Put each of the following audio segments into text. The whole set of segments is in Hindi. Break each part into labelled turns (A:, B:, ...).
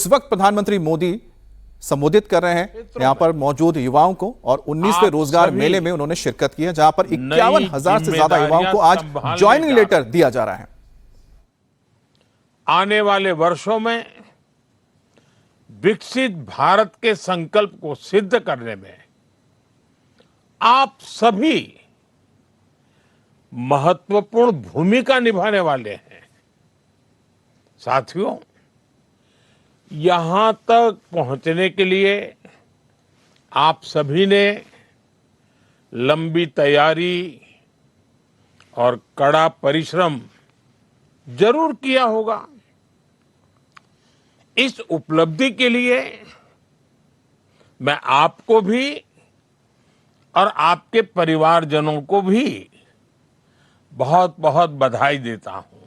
A: इस वक्त प्रधानमंत्री मोदी संबोधित कर रहे हैं यहां पर मौजूद युवाओं को और 19वें रोजगार मेले में उन्होंने शिरकत की है, जहां पर 51,000 से ज्यादा युवाओं को आज ज्वाइनिंग लेटर दिया जा रहा है।
B: आने वाले वर्षों में विकसित भारत के संकल्प को सिद्ध करने में आप सभी महत्वपूर्ण भूमिका निभाने वाले हैं। साथियों, यहां तक पहुंचने के लिए आप सभी ने लंबी तैयारी और कड़ा परिश्रम जरूर किया होगा। इस उपलब्धि के लिए मैं आपको भी और आपके परिवारजनों को भी बहुत बहुत बधाई देता हूं।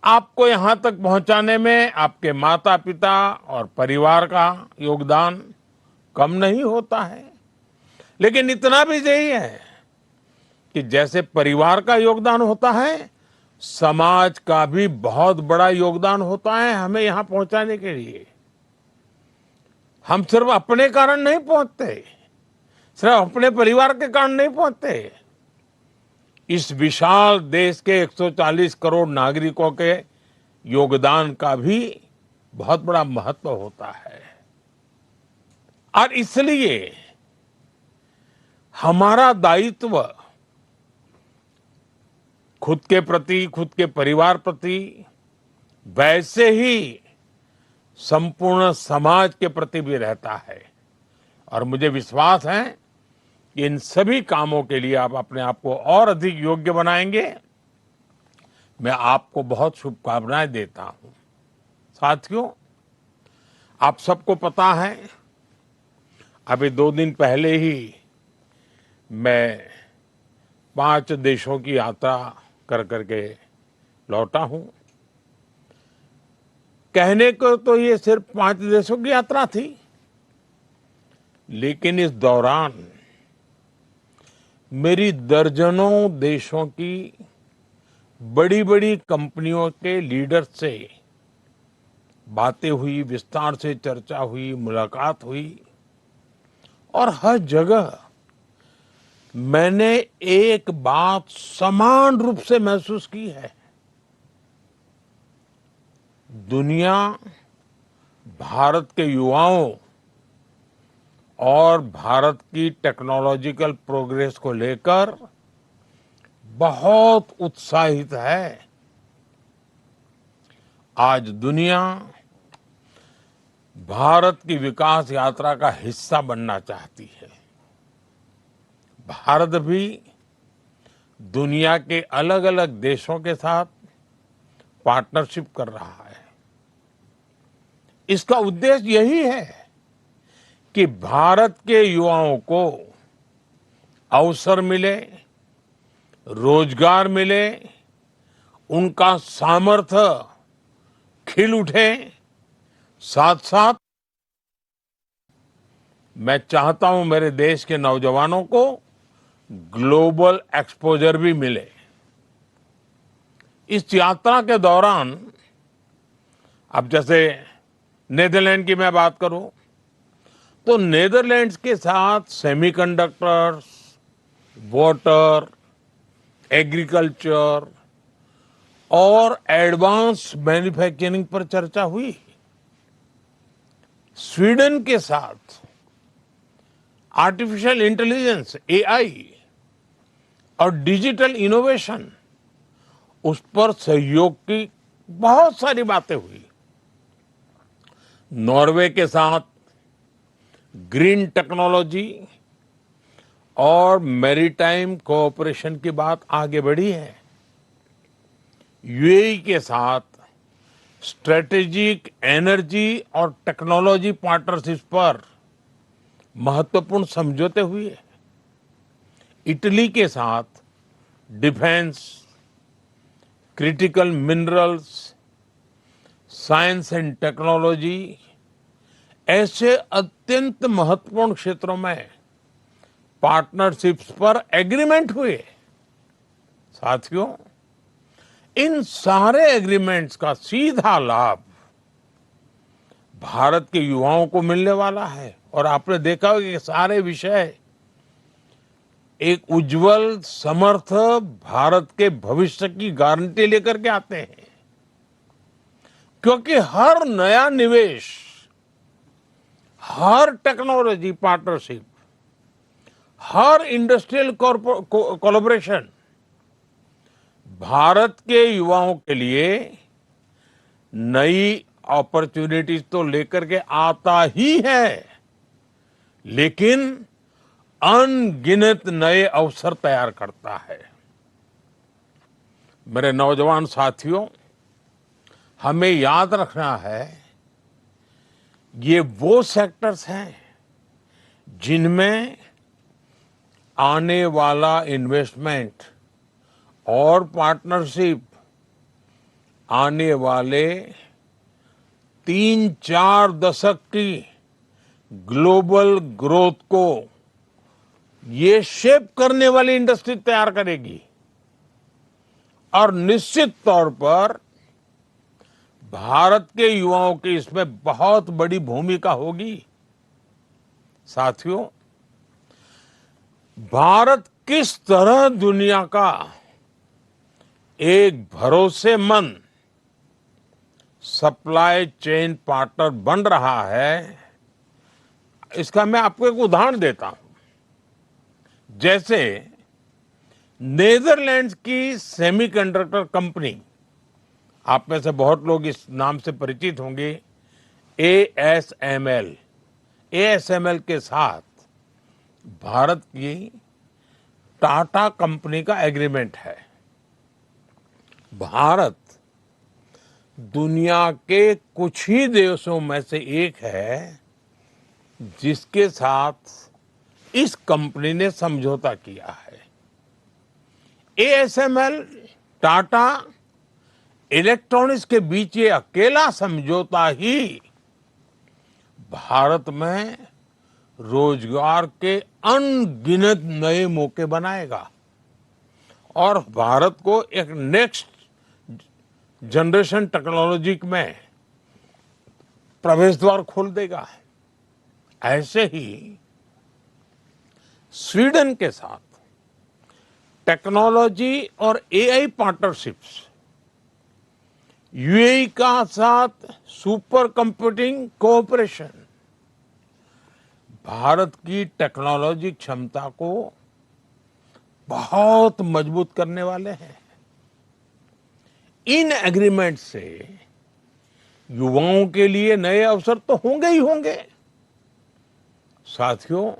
B: आपको यहां तक पहुंचाने में आपके माता पिता और परिवार का योगदान कम नहीं होता है, लेकिन इतना भी सही है कि जैसे परिवार का योगदान होता है, समाज का भी बहुत बड़ा योगदान होता है हमें यहां पहुंचाने के लिए। हम सिर्फ अपने कारण नहीं पहुंचते, सिर्फ अपने परिवार के कारण नहीं पहुंचते। इस विशाल देश के 140 करोड़ नागरिकों के योगदान का भी बहुत बड़ा महत्व होता है। और इसलिए हमारा दायित्व खुद के प्रति, खुद के परिवार प्रति, वैसे ही संपूर्ण समाज के प्रति भी रहता है। और मुझे विश्वास है कि इन सभी कामों के लिए आप अपने आप को और अधिक योग्य बनाएंगे। मैं आपको बहुत शुभकामनाएं देता हूं। साथियों, आप सबको पता है, अभी 2 दिन पहले ही मैं 5 देशों की यात्रा कर करके लौटा हूं। कहने को तो ये सिर्फ 5 देशों की यात्रा थी, लेकिन इस दौरान मेरी दर्जनों देशों की बड़ी बड़ी कंपनियों के लीडर से बातें हुई, विस्तार से चर्चा हुई, मुलाकात हुई। और हर जगह मैंने एक बात समान रूप से महसूस की है। दुनिया भारत के युवाओं और भारत की टेक्नोलॉजिकल प्रोग्रेस को लेकर बहुत उत्साहित है। आज दुनिया भारत की विकास यात्रा का हिस्सा बनना चाहती है। भारत भी दुनिया के अलग अलग देशों के साथ पार्टनरशिप कर रहा है। इसका उद्देश्य यही है कि भारत के युवाओं को अवसर मिले, रोजगार मिले, उनका सामर्थ्य खिल उठे। साथ साथ मैं चाहता हूं मेरे देश के नौजवानों को ग्लोबल एक्सपोजर भी मिले। इस यात्रा के दौरान, अब जैसे नीदरलैंड की मैं बात करूं, तो नीदरलैंड्स के साथ सेमीकंडक्टर्स, वाटर, एग्रीकल्चर और एडवांस मैन्युफैक्चरिंग पर चर्चा हुई। स्वीडन के साथ आर्टिफिशियल इंटेलिजेंस, एआई और डिजिटल इनोवेशन, उस पर सहयोग की बहुत सारी बातें हुई। नॉर्वे के साथ ग्रीन टेक्नोलॉजी और मैरीटाइम कोऑपरेशन की बात आगे बढ़ी है। यूएई के साथ स्ट्रेटेजिक एनर्जी और टेक्नोलॉजी पार्टनरशिप पर महत्वपूर्ण समझौते हुए। इटली के साथ defence, critical minerals, science and technology ऐसे अत्यंत महत्वपूर्ण क्षेत्रों में पार्टनरशिप्स पर एग्रीमेंट हुए। साथियों, इन सारे एग्रीमेंट्स का सीधा लाभ भारत के युवाओं को मिलने वाला है। और आपने देखा होगा कि सारे विषय एक उज्जवल समर्थ भारत के भविष्य की गारंटी लेकर के आते हैं, क्योंकि हर नया निवेश, हर टेक्नोलॉजी पार्टनरशिप, हर इंडस्ट्रियल कोलैबोरेशन भारत के युवाओं के लिए नई अपॉर्चुनिटीज तो लेकर के आता ही है, लेकिन अनगिनत नए अवसर तैयार करता है। मेरे नौजवान साथियों, हमें याद रखना है, ये वो सेक्टर्स हैं जिनमें आने वाला इन्वेस्टमेंट और पार्टनरशिप आने वाले 3-4 दशक की ग्लोबल ग्रोथ को ये शेप करने वाली इंडस्ट्री तैयार करेगी। और निश्चित तौर पर भारत के युवाओं की इसमें बहुत बड़ी भूमिका होगी। साथियों, भारत किस तरह दुनिया का एक भरोसेमंद सप्लाई चेन पार्टनर बन रहा है, इसका मैं आपको एक उदाहरण देता हूं। जैसे नेदरलैंड्स की सेमीकंडक्टर कंपनी, आप में से बहुत लोग इस नाम से परिचित होंगे, ASML के साथ भारत की टाटा कंपनी का एग्रीमेंट है। भारत दुनिया के कुछ ही देशों में से एक है जिसके साथ इस कंपनी ने समझौता किया है। ASML टाटा इलेक्ट्रॉनिक्स के बीच ये अकेला समझौता ही भारत में रोजगार के अनगिनत नए मौके बनाएगा और भारत को एक नेक्स्ट जनरेशन टेक्नोलॉजी में प्रवेश द्वार खोल देगा। ऐसे ही स्वीडन के साथ टेक्नोलॉजी और AI पार्टनरशिप्स, UAE का साथ सुपर कंप्यूटिंग कोऑपरेशन भारत की टेक्नोलॉजी क्षमता को बहुत मजबूत करने वाले हैं। इन एग्रीमेंट से युवाओं के लिए नए अवसर तो होंगे ही होंगे। साथियों,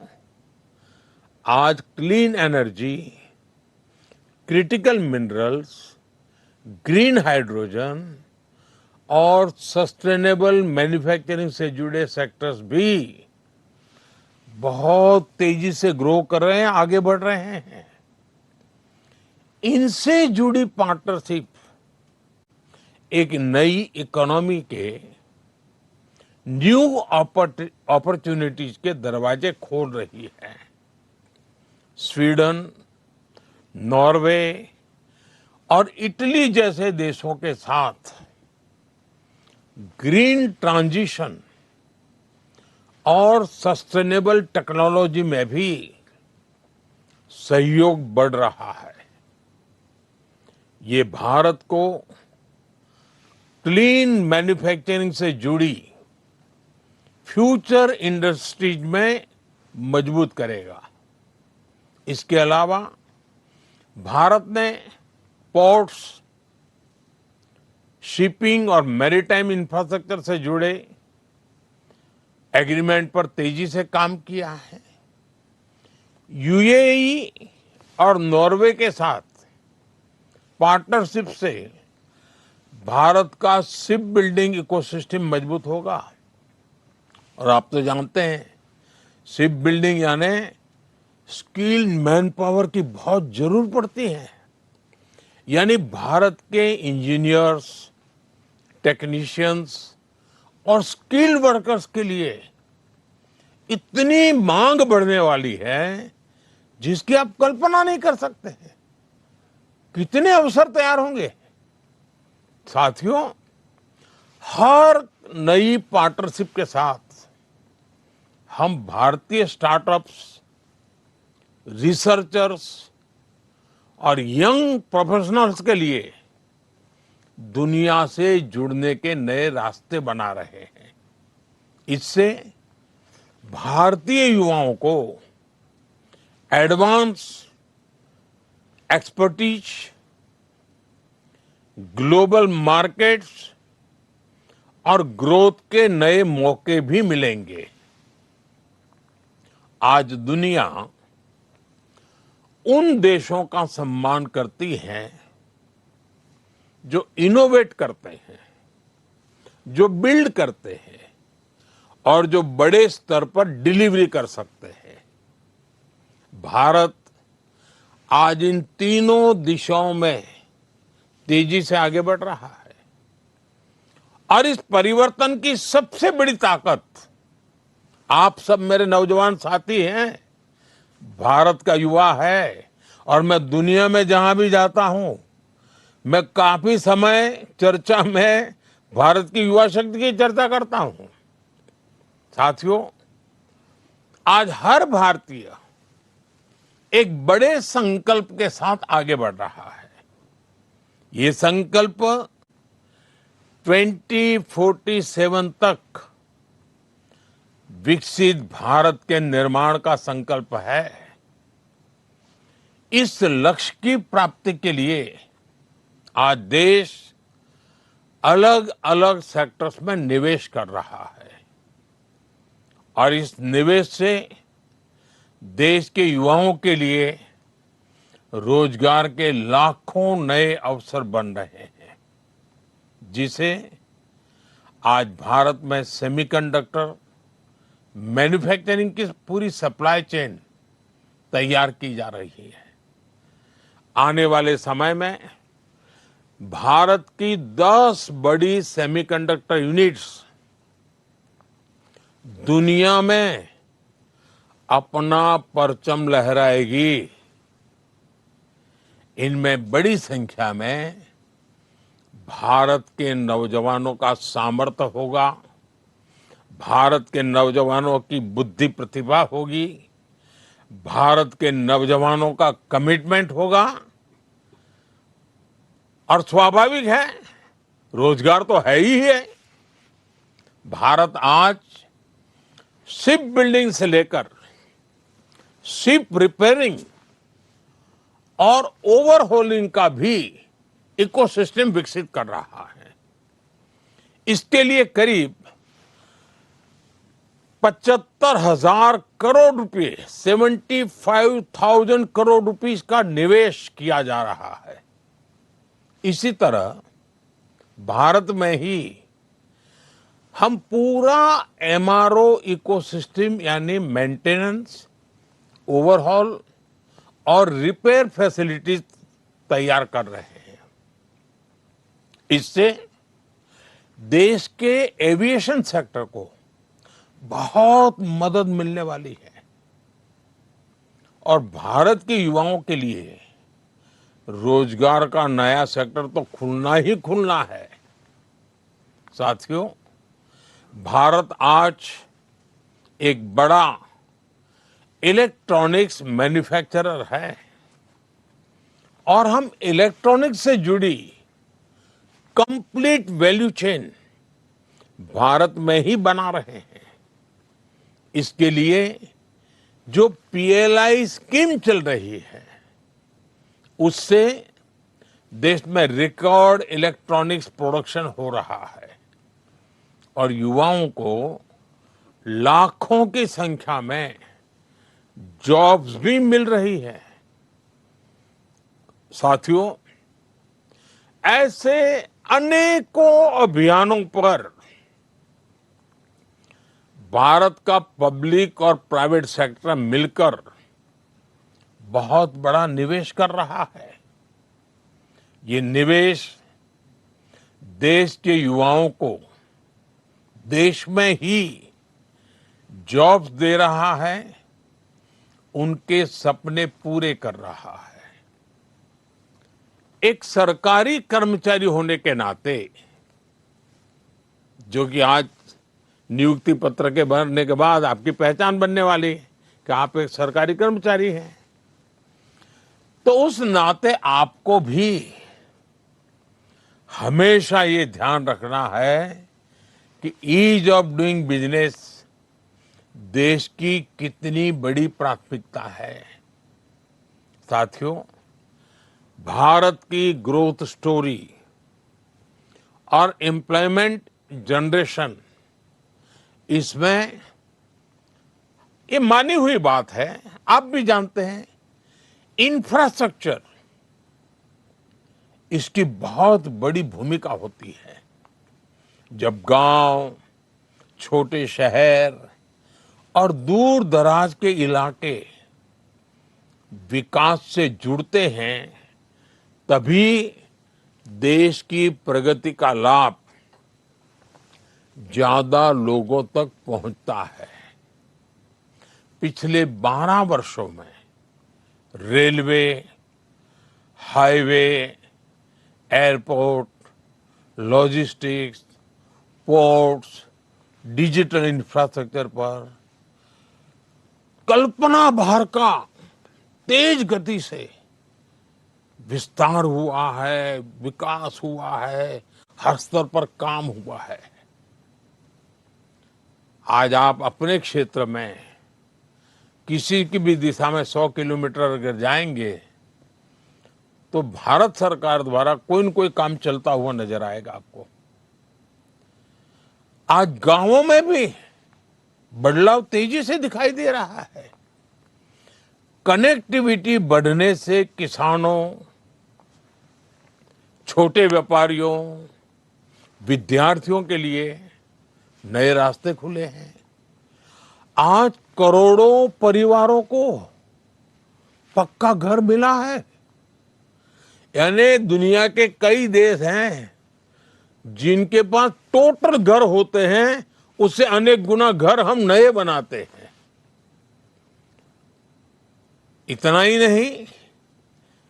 B: आज clean energy, critical minerals, green hydrogen और सस्टेनेबल मैन्युफैक्चरिंग से जुड़े सेक्टर्स भी बहुत तेजी से ग्रो कर रहे हैं, आगे बढ़ रहे हैं। इनसे जुड़ी पार्टनरशिप एक नई इकोनॉमी के न्यू अपॉर्चुनिटीज के दरवाजे खोल रही है। स्वीडन, नॉर्वे और इटली जैसे देशों के साथ ग्रीन ट्रांजिशन और सस्टेनेबल टेक्नोलॉजी में भी सहयोग बढ़ रहा है। ये भारत को क्लीन मैन्युफैक्चरिंग से जुड़ी फ्यूचर इंडस्ट्रीज में मजबूत करेगा। इसके अलावा भारत ने पोर्ट्स, शिपिंग और मैरीटाइम इंफ्रास्ट्रक्चर से जुड़े एग्रीमेंट पर तेजी से काम किया है। UAE और नॉर्वे के साथ पार्टनरशिप से भारत का शिप बिल्डिंग इकोसिस्टम मजबूत होगा। और आप तो जानते हैं, शिप बिल्डिंग यानी स्किल्ड मैन पावर की बहुत जरूरत पड़ती है। यानी भारत के इंजीनियर्स, टेक्नीशियंस और स्किल्ड वर्कर्स के लिए इतनी मांग बढ़ने वाली है जिसकी आप कल्पना नहीं कर सकते हैं। कितने अवसर तैयार होंगे। साथियों, हर नई पार्टनरशिप के साथ हम भारतीय स्टार्टअप्स, रिसर्चर्स और यंग प्रोफेशनल्स के लिए दुनिया से जुड़ने के नए रास्ते बना रहे हैं। इससे भारतीय युवाओं को एडवांस एक्सपर्टीज, ग्लोबल मार्केट्स और ग्रोथ के नए मौके भी मिलेंगे। आज दुनिया उन देशों का सम्मान करती है जो इनोवेट करते हैं, जो बिल्ड करते हैं और जो बड़े स्तर पर डिलीवरी कर सकते हैं। भारत आज इन तीनों दिशाओं में तेजी से आगे बढ़ रहा है और इस परिवर्तन की सबसे बड़ी ताकत आप सब मेरे नौजवान साथी हैं, भारत का युवा है। और मैं दुनिया में जहां भी जाता हूं, मैं काफी समय चर्चा में भारत की युवा शक्ति की चर्चा करता हूं। साथियों, आज हर भारतीय एक बड़े संकल्प के साथ आगे बढ़ रहा है। ये संकल्प 2047 तक विकसित भारत के निर्माण का संकल्प है। इस लक्ष्य की प्राप्ति के लिए आज देश अलग अलग सेक्टर्स में निवेश कर रहा है और इस निवेश से देश के युवाओं के लिए रोजगार के लाखों नए अवसर बन रहे हैं, जिसे आज भारत में सेमीकंडक्टर मैन्युफैक्चरिंग की पूरी सप्लाई चेन तैयार की जा रही है। आने वाले समय में भारत की 10 बड़ी सेमीकंडक्टर यूनिट्स दुनिया में अपना परचम लहराएगी। इनमें बड़ी संख्या में भारत के नौजवानों का सामर्थ्य होगा, भारत के नौजवानों की बुद्धि प्रतिभा होगी, भारत के नौजवानों का कमिटमेंट होगा और स्वाभाविक है, रोजगार तो है ही है। भारत आज शिप बिल्डिंग से लेकर शिप रिपेयरिंग और ओवरहोलिंग का भी इकोसिस्टम विकसित कर रहा है। इसके लिए करीब 75,000 करोड़ रुपए, 75,000 करोड़ रुपीस का निवेश किया जा रहा है। इसी तरह भारत में ही हम पूरा एमआरओ इकोसिस्टम यानी मेंटेनेंस, ओवरहॉल और रिपेयर फैसिलिटीज तैयार कर रहे हैं। इससे देश के एविएशन सेक्टर को बहुत मदद मिलने वाली है और भारत के युवाओं के लिए रोजगार का नया सेक्टर तो खुलना ही खुलना है। साथियों, भारत आज एक बड़ा इलेक्ट्रॉनिक्स मैन्युफैक्चरर है और हम इलेक्ट्रॉनिक्स से जुड़ी कंप्लीट वैल्यू चेन भारत में ही बना रहे हैं। इसके लिए जो पीएलआई स्कीम चल रही है, उससे देश में रिकॉर्ड इलेक्ट्रॉनिक्स प्रोडक्शन हो रहा है और युवाओं को लाखों की संख्या में जॉब्स भी मिल रही है। साथियों, ऐसे अनेकों अभियानों पर भारत का पब्लिक और प्राइवेट सेक्टर मिलकर बहुत बड़ा निवेश कर रहा है। ये निवेश देश के युवाओं को देश में ही जॉब्स दे रहा है, उनके सपने पूरे कर रहा है। एक सरकारी कर्मचारी होने के नाते जो कि आज नियुक्ति पत्र के भरने के बाद आपकी पहचान बनने वाली है कि आप एक सरकारी कर्मचारी हैं। तो उस नाते आपको भी हमेशा ये ध्यान रखना है कि ईज ऑफ डूइंग बिजनेस देश की कितनी बड़ी प्राथमिकता है। साथियों, भारत की ग्रोथ स्टोरी और एम्प्लॉयमेंट जनरेशन, इसमें ये मानी हुई बात है, आप भी जानते हैं, इंफ्रास्ट्रक्चर इसकी बहुत बड़ी भूमिका होती है। जब गांव, छोटे शहर और दूर दराज के इलाके विकास से जुड़ते हैं, तभी देश की प्रगति का लाभ ज्यादा लोगों तक पहुंचता है। पिछले 12 वर्षों में railway, highway, airport, logistics, ports, digital infrastructure पर कल्पना भर का तेज गति से विस्तार हुआ है, विकास हुआ है, हर स्तर पर काम हुआ है। आज आप अपने क्षेत्र में किसी की भी दिशा में 100 किलोमीटर अगर जाएंगे तो भारत सरकार द्वारा कोई न कोई काम चलता हुआ नजर आएगा आपको। आज गांवों में भी बदलाव तेजी से दिखाई दे रहा है। कनेक्टिविटी बढ़ने से किसानों, छोटे व्यापारियों, विद्यार्थियों के लिए नए रास्ते खुले हैं। आज करोड़ों परिवारों को पक्का घर मिला है। यानी दुनिया के कई देश हैं जिनके पास टोटल घर होते हैं, उससे अनेक गुना घर हम नए बनाते हैं। इतना ही नहीं,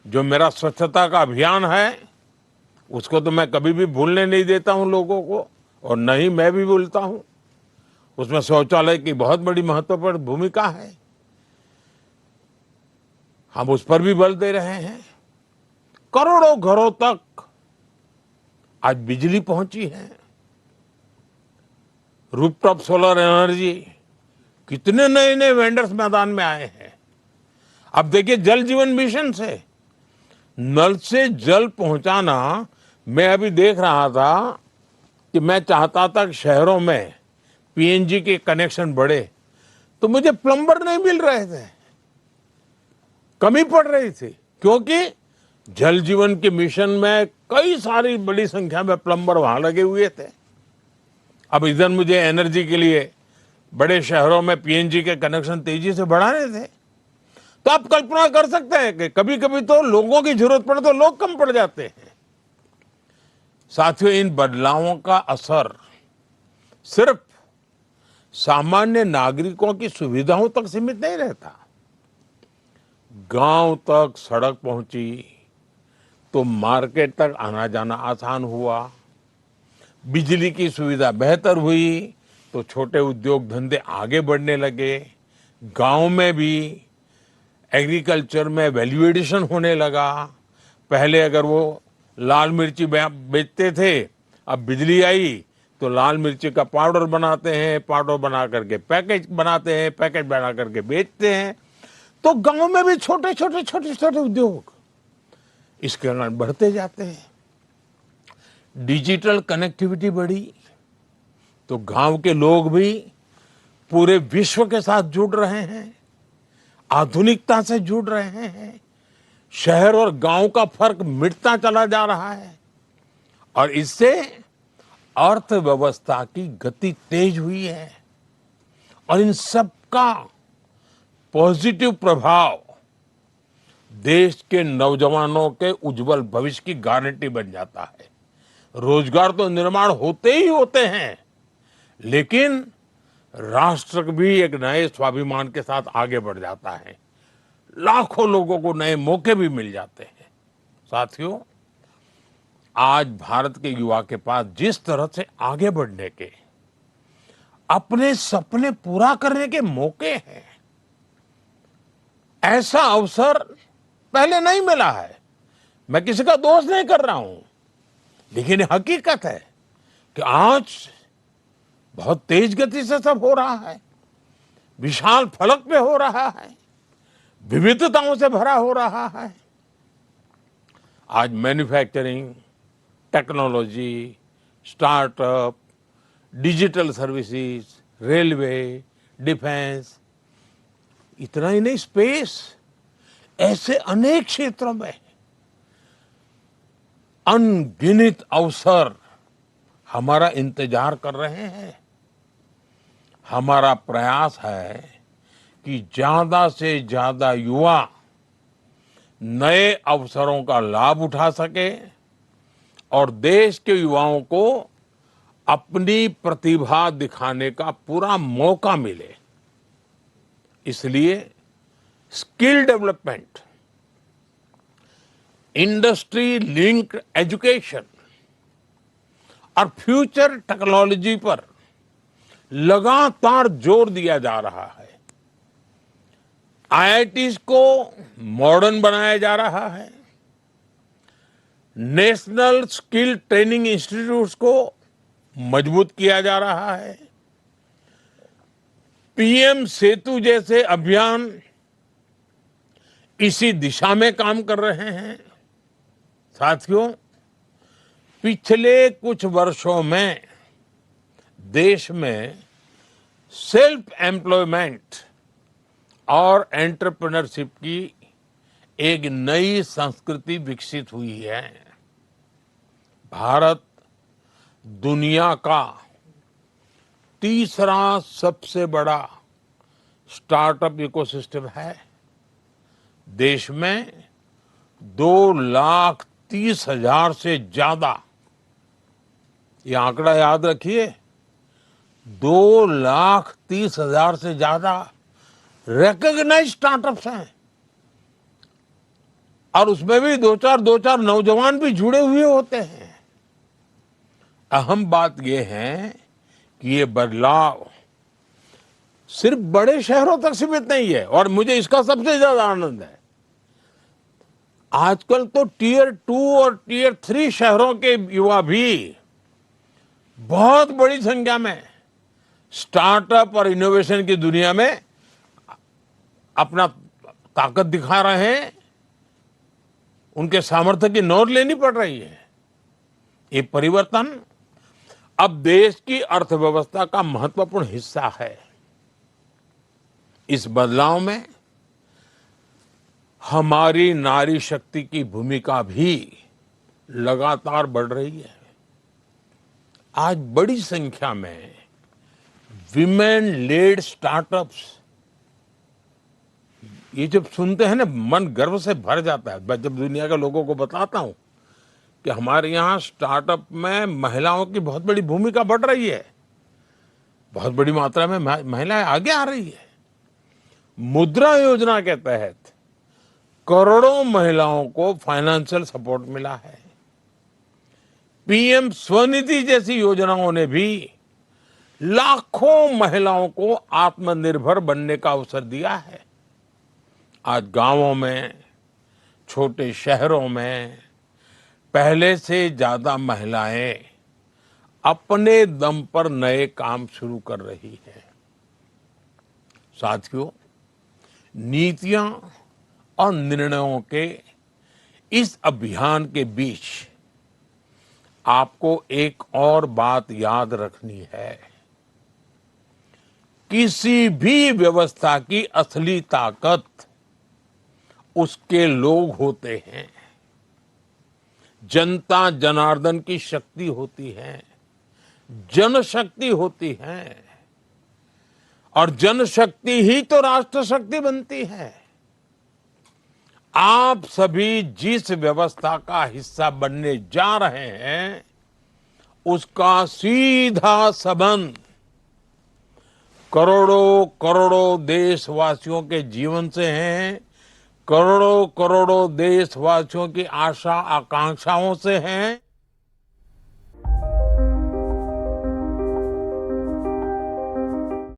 B: जो मेरा स्वच्छता का अभियान है उसको तो मैं कभी भी भूलने नहीं देता हूं लोगों को, और न ही मैं भी भूलता हूं। उसमें शौचालय की बहुत बड़ी महत्वपूर्ण भूमिका है, हम उस पर भी बल दे रहे हैं। करोड़ों घरों तक आज बिजली पहुंची है। रूफटॉप सोलर एनर्जी, कितने नए नए वेंडर्स मैदान में आए हैं। अब देखिए, जल जीवन मिशन से नल से जल पहुंचाना, मैं अभी देख रहा था कि मैं चाहता था कि शहरों में पीएनजी के कनेक्शन बढ़े, तो मुझे प्लम्बर नहीं मिल रहे थे, कमी पड़ रही थी, क्योंकि जल जीवन के मिशन में कई सारी बड़ी संख्या में प्लम्बर वहां लगे हुए थे। अब इधर मुझे एनर्जी के लिए बड़े शहरों में पीएनजी के कनेक्शन तेजी से बढ़ाने थे। तो आप कल्पना कर सकते हैं कि कभी कभी तो लोगों की जरूरत पड़े तो लोग कम पड़ जाते हैं। साथियों, इन बदलावों का असर सिर्फ सामान्य नागरिकों की सुविधाओं तक सीमित नहीं रहता। गांव तक सड़क पहुंची तो मार्केट तक आना जाना आसान हुआ, बिजली की सुविधा बेहतर हुई तो छोटे उद्योग धंधे आगे बढ़ने लगे, गांव में भी एग्रीकल्चर में वैल्यू एडिशन होने लगा। पहले अगर वो लाल मिर्ची बेचते थे, अब बिजली आई तो लाल मिर्ची का पाउडर बनाते हैं, पाउडर बना करके पैकेज बनाते हैं, पैकेज बना करके बेचते हैं। तो गांव में भी छोटे छोटे उद्योग इसके कारण बढ़ते जाते हैं। डिजिटल कनेक्टिविटी बढ़ी तो गांव के लोग भी पूरे विश्व के साथ जुड़ रहे हैं, आधुनिकता से जुड़ रहे हैं। शहर और गांव का फर्क मिटता चला जा रहा है और इससे अर्थव्यवस्था की गति तेज हुई है। और इन सब का पॉजिटिव प्रभाव देश के नौजवानों के उज्जवल भविष्य की गारंटी बन जाता है। रोजगार तो निर्माण होते ही होते हैं, लेकिन राष्ट्र भी एक नए स्वाभिमान के साथ आगे बढ़ जाता है। लाखों लोगों को नए मौके भी मिल जाते हैं। साथियों, आज भारत के युवा के पास जिस तरह से आगे बढ़ने के, अपने सपने पूरा करने के मौके हैं, ऐसा अवसर पहले नहीं मिला है। मैं किसी का दोष नहीं कर रहा हूं, लेकिन हकीकत है कि आज बहुत तेज गति से सब हो रहा है, विशाल फलक पे हो रहा है, विविधताओं से भरा हो रहा है। आज manufacturing, technology, startup, digital services, railway, defence, इतना ही नहीं, स्पेस, ऐसे अनेक क्षेत्रों में अनगिनत अवसर हमारा इंतजार कर रहे हैं। हमारा प्रयास है कि ज्यादा से ज्यादा युवा नए अवसरों का लाभ उठा सके और देश के युवाओं को अपनी प्रतिभा दिखाने का पूरा मौका मिले। इसलिए skill development, industry linked education और फ्यूचर टेक्नोलॉजी पर लगातार जोर दिया जा रहा है। आईआईटीज को मॉडर्न बनाया जा रहा है। नेशनल स्किल ट्रेनिंग इंस्टीट्यूट्स को मजबूत किया जा रहा है। पीएम सेतु जैसे अभियान इसी दिशा में काम कर रहे हैं। साथियों, पिछले कुछ वर्षों में देश में सेल्फ एम्प्लॉयमेंट और एंटरप्रेन्योरशिप की एक नई संस्कृति विकसित हुई है। भारत दुनिया का तीसरा सबसे बड़ा स्टार्टअप इकोसिस्टम है। देश में 2,30,000 से ज्यादा, ये आंकड़ा याद रखिए, 2,30,000 से ज्यादा रिकॉग्नाइज्ड स्टार्टअप्स हैं और उसमें भी दो चार नौजवान भी जुड़े हुए होते हैं। अहम बात यह है कि ये बदलाव सिर्फ बड़े शहरों तक सीमित नहीं है और मुझे इसका सबसे ज्यादा आनंद है। आजकल तो टियर 2 और टियर 3 शहरों के युवा भी बहुत बड़ी संख्या में स्टार्टअप और इनोवेशन की दुनिया में अपना ताकत दिखा रहे हैं। उनके सामर्थ्य की नोट लेनी पड़ रही है। ये परिवर्तन अब देश की अर्थव्यवस्था का महत्वपूर्ण हिस्सा है। इस बदलाव में हमारी नारी शक्ति की भूमिका भी लगातार बढ़ रही है। आज बड़ी संख्या में विमेन लेड स्टार्टअप्स, ये जब सुनते हैं ना, मन गर्व से भर जाता है। मैं जब दुनिया के लोगों को बताता हूं कि हमारे यहाँ स्टार्टअप में महिलाओं की बहुत बड़ी भूमिका बढ़ रही है, बहुत बड़ी मात्रा में महिलाएं आगे आ रही है। मुद्रा योजना के तहत करोड़ों महिलाओं को फाइनेंशियल सपोर्ट मिला है। पीएम स्वनिधि जैसी योजनाओं ने भी लाखों महिलाओं को आत्मनिर्भर बनने का अवसर दिया है। आज गांवों में, छोटे शहरों में पहले से ज्यादा महिलाएं अपने दम पर नए काम शुरू कर रही हैं। साथियों, नीतियां और निर्णयों के इस अभियान के बीच आपको एक और बात याद रखनी है। किसी भी व्यवस्था की असली ताकत उसके लोग होते हैं। जनता जनार्दन की शक्ति होती है, जनशक्ति होती है और जनशक्ति ही तो राष्ट्र शक्ति बनती है। आप सभी जिस व्यवस्था का हिस्सा बनने जा रहे हैं, उसका सीधा संबंध करोड़ों करोड़ों देशवासियों के जीवन से है, करोड़ों करोड़ों देशवासियों की आशा आकांक्षाओं से है।